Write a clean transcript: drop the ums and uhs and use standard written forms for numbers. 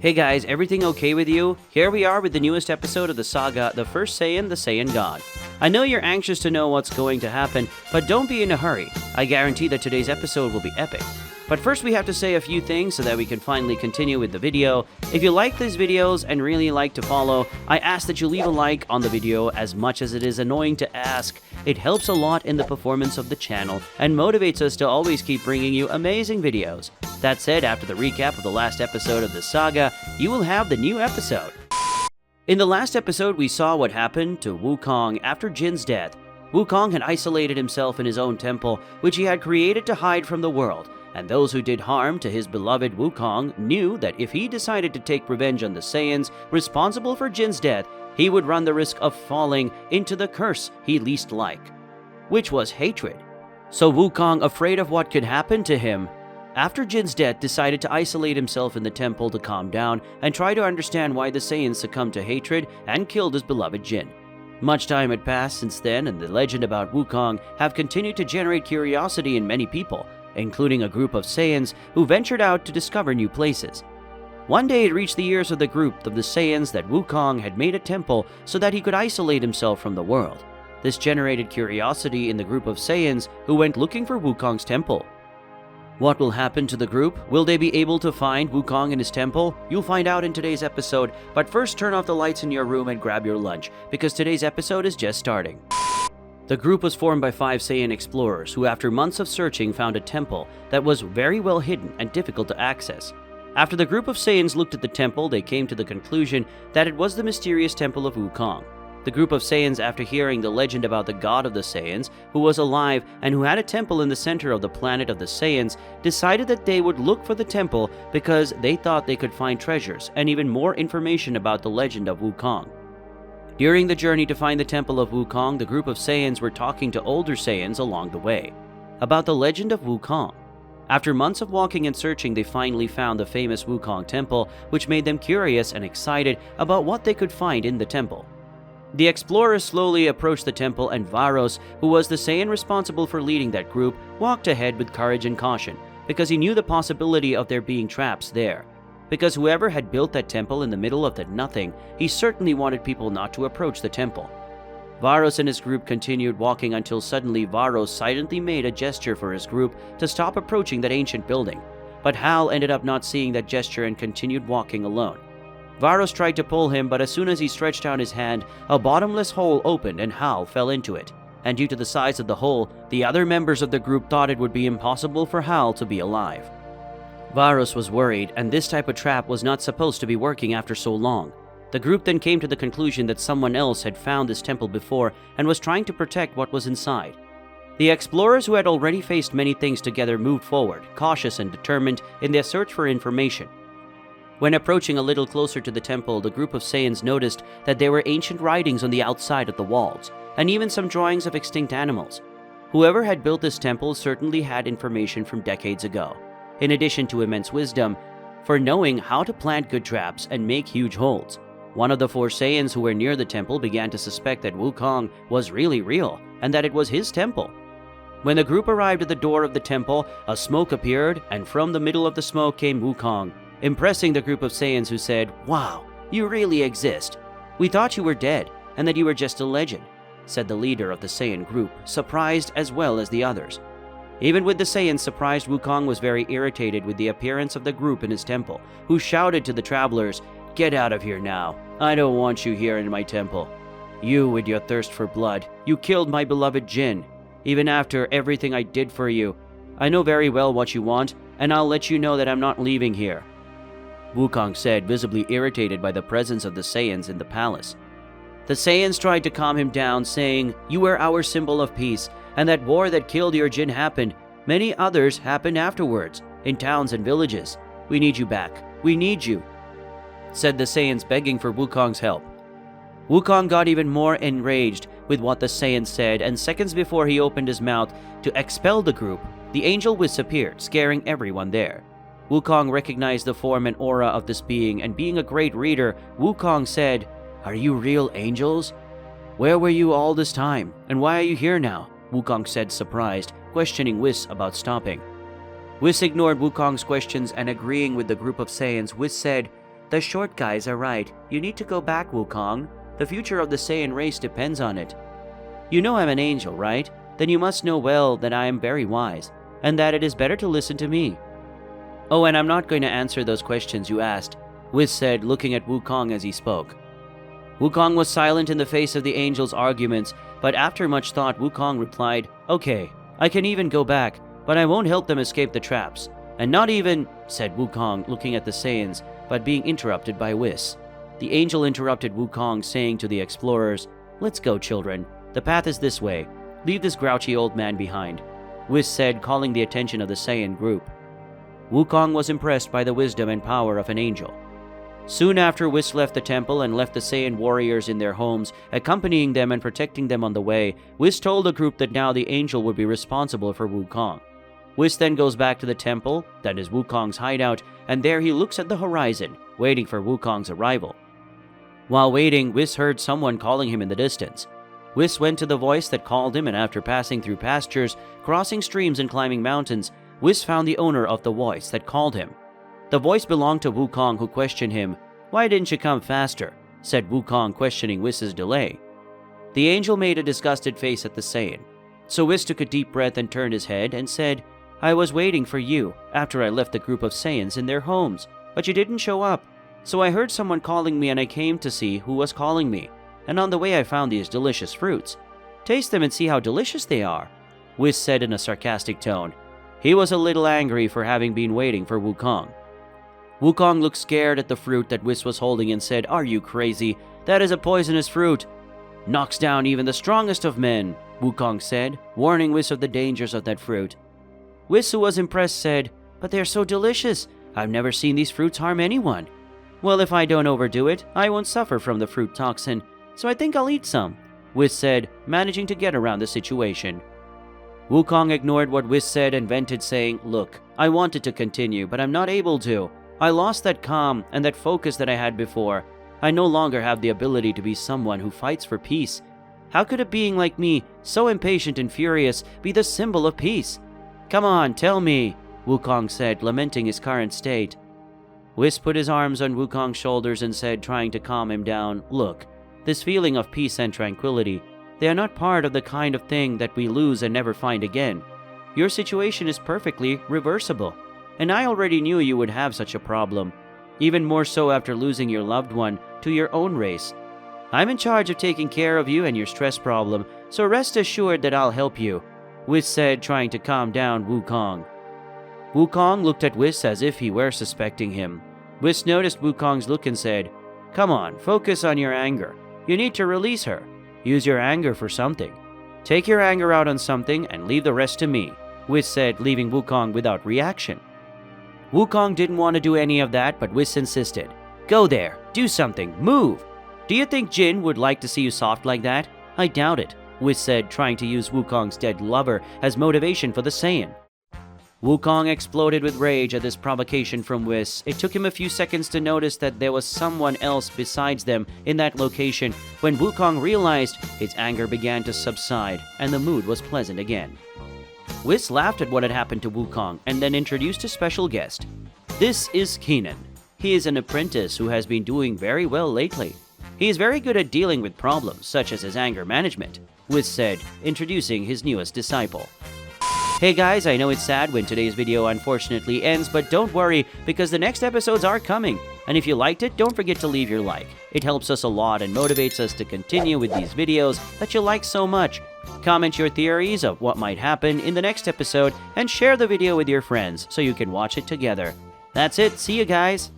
Hey guys, everything okay with you? Here we are with the newest episode of the saga, The First Saiyan, the Saiyan God. I know you're anxious to know what's going to happen, but don't be in a hurry. I guarantee that today's episode will be epic. But first we have to say a few things so that we can finally continue with the video. If you like these videos and really like to follow, I ask that you leave a like on the video. As much as it is annoying to ask, it helps a lot in the performance of the channel and motivates us to always keep bringing you amazing videos. That said, after the recap of the last episode of the saga, you will have the new episode. In the last episode, we saw what happened to Wukong after Jin's death. Wukong had isolated himself in his own temple, which he had created to hide from the world. And those who did harm to his beloved Wukong knew that if he decided to take revenge on the Saiyans responsible for Jin's death, he would run the risk of falling into the curse he least liked, which was hatred. So Wukong, afraid of what could happen to him after Jin's death, decided to isolate himself in the temple to calm down and try to understand why the Saiyans succumbed to hatred and killed his beloved Jin. Much time had passed since then, and the legend about Wukong have continued to generate curiosity in many people, including a group of Saiyans who ventured out to discover new places. One day it reached the ears of the group of the Saiyans that Wukong had made a temple so that he could isolate himself from the world. This generated curiosity in the group of Saiyans who went looking for Wukong's temple. What will happen to the group? Will they be able to find Wukong in his temple? You'll find out in today's episode, but first turn off the lights in your room and grab your lunch, because today's episode is just starting. The group was formed by 5 Saiyan explorers who, after months of searching, found a temple that was very well hidden and difficult to access. After the group of Saiyans looked at the temple, they came to the conclusion that it was the mysterious temple of Wukong. The group of Saiyans, after hearing the legend about the god of the Saiyans, who was alive and who had a temple in the center of the planet of the Saiyans, decided that they would look for the temple because they thought they could find treasures and even more information about the legend of Wukong. During the journey to find the temple of Wukong, the group of Saiyans were talking to older Saiyans along the way about the legend of Wukong. After months of walking and searching, they finally found the famous Wukong temple, which made them curious and excited about what they could find in the temple. The explorers slowly approached the temple, and Varos, who was the Saiyan responsible for leading that group, walked ahead with courage and caution, because he knew the possibility of there being traps there. Because whoever had built that temple in the middle of the nothing, he certainly wanted people not to approach the temple. Varos and his group continued walking until suddenly Varos silently made a gesture for his group to stop approaching that ancient building. But Hal ended up not seeing that gesture and continued walking alone. Varos tried to pull him, but as soon as he stretched out his hand, a bottomless hole opened and Hal fell into it. And due to the size of the hole, the other members of the group thought it would be impossible for Hal to be alive. Varos was worried, and this type of trap was not supposed to be working after so long. The group then came to the conclusion that someone else had found this temple before and was trying to protect what was inside. The explorers, who had already faced many things together, moved forward, cautious and determined in their search for information. When approaching a little closer to the temple, the group of Saiyans noticed that there were ancient writings on the outside of the walls, and even some drawings of extinct animals. Whoever had built this temple certainly had information from decades ago, in addition to immense wisdom for knowing how to plant good traps and make huge holes. One of the 4 Saiyans who were near the temple began to suspect that Wukong was really real, and that it was his temple. When the group arrived at the door of the temple, a smoke appeared, and from the middle of the smoke came Wukong, impressing the group of Saiyans, who said, "Wow, you really exist. We thought you were dead, and that you were just a legend," said the leader of the Saiyan group, surprised as well as the others. Even with the Saiyans surprised, Wukong was very irritated with the appearance of the group in his temple, who shouted to the travelers, "Get out of here now. I don't want you here in my temple. You with your thirst for blood, you killed my beloved Jin. Even after everything I did for you, I know very well what you want, and I'll let you know that I'm not leaving here," Wukong said, visibly irritated by the presence of the Saiyans in the palace. The Saiyans tried to calm him down, saying, "You were our symbol of peace, and that war that killed your Jin happened. Many others happened afterwards, in towns and villages. We need you back. We need you," said the Saiyans, begging for Wukong's help. Wukong got even more enraged with what the Saiyans said, and seconds before he opened his mouth to expel the group, the angel WHIS appeared, scaring everyone there. Wukong recognized the form and aura of this being, and being a great reader, Wukong said, "Are you real angels? Where were you all this time, and why are you here now?" Wukong said, surprised, questioning WHIS about stopping. WHIS ignored Wukong's questions, and agreeing with the group of Saiyans, WHIS said, The short guys are right. You need to go back, Wukong. The future of the Saiyan race depends on it. You know I'm an angel, right? Then you must know well that I am very wise, and that it is better to listen to me. Oh, and I'm not going to answer those questions you asked, WHIS said, looking at Wukong as he spoke. Wukong was silent in the face of the angel's arguments, but after much thought, Wukong replied, Okay, I can even go back, but I won't help them escape the traps. And not even, said Wukong, looking at the Saiyans, but being interrupted by WHIS. The angel interrupted Wukong, saying to the explorers, Let's go, children. The path is this way. Leave this grouchy old man behind, WHIS said, calling the attention of the Saiyan group. Wukong was impressed by the wisdom and power of an angel. Soon after, WHIS left the temple and left the Saiyan warriors in their homes, accompanying them and protecting them on the way. WHIS told the group that now the angel would be responsible for Wukong. WHIS then goes back to the temple, that is Wukong's hideout, and there he looks at the horizon, waiting for Wukong's arrival. While waiting, WHIS heard someone calling him in the distance. WHIS went to the voice that called him, and after passing through pastures, crossing streams and climbing mountains, WHIS found the owner of the voice that called him. The voice belonged to Wukong, who questioned him. Why didn't you come faster? Said Wukong, questioning WHIS's delay. The angel made a disgusted face at the Saiyan. So WHIS took a deep breath and turned his head and said, I was waiting for you after I left the group of Saiyans in their homes, but you didn't show up. So I heard someone calling me and I came to see who was calling me. And on the way I found these delicious fruits. Taste them and see how delicious they are, WHIS said in a sarcastic tone. He was a little angry for having been waiting for Wukong. Wukong looked scared at the fruit that WHIS was holding and said, Are you crazy? That is a poisonous fruit. Knocks down even the strongest of men, Wukong said, warning WHIS of the dangers of that fruit. WHIS, who was impressed, said, But they are so delicious. I've never seen these fruits harm anyone. Well, if I don't overdo it, I won't suffer from the fruit toxin, so I think I'll eat some, WHIS said, managing to get around the situation. Wukong ignored what WHIS said and vented, saying, Look, I wanted to continue, but I'm not able to. I lost that calm and that focus that I had before. I no longer have the ability to be someone who fights for peace. How could a being like me, so impatient and furious, be the symbol of peace? Come on, tell me, Wukong said, lamenting his current state. WHIS put his arms on Wukong's shoulders and said, trying to calm him down, Look, this feeling of peace and tranquility, they are not part of the kind of thing that we lose and never find again. Your situation is perfectly reversible. And I already knew you would have such a problem, even more so after losing your loved one to your own race. I'm in charge of taking care of you and your stress problem, so rest assured that I'll help you, WHIS said, trying to calm down Wukong. Wukong looked at WHIS as if he were suspecting him. WHIS noticed Wukong's look and said, Come on, focus on your anger. You need to release her. Use your anger for something. Take your anger out on something and leave the rest to me, WHIS said, leaving Wukong without reaction. Wukong didn't want to do any of that, but WHIS insisted. Go there, do something, move. Do you think Jin would like to see you soft like that? I doubt it, WHIS said, trying to use Wukong's dead lover as motivation for the Saiyan. Wukong exploded with rage at this provocation from WHIS. It took him a few seconds to notice that there was someone else besides them in that location. When Wukong realized, his anger began to subside, and the mood was pleasant again. WHIS laughed at what had happened to Wukong and then introduced a special guest. This is Kenan. He is an apprentice who has been doing very well lately. He is very good at dealing with problems such as his anger management, WHIS said, introducing his newest disciple. Hey guys, I know it's sad when today's video unfortunately ends, but don't worry because the next episodes are coming. And if you liked it, don't forget to leave your like. It helps us a lot and motivates us to continue with these videos that you like so much. Comment your theories of what might happen in the next episode and share the video with your friends so you can watch it together. That's it. See you guys.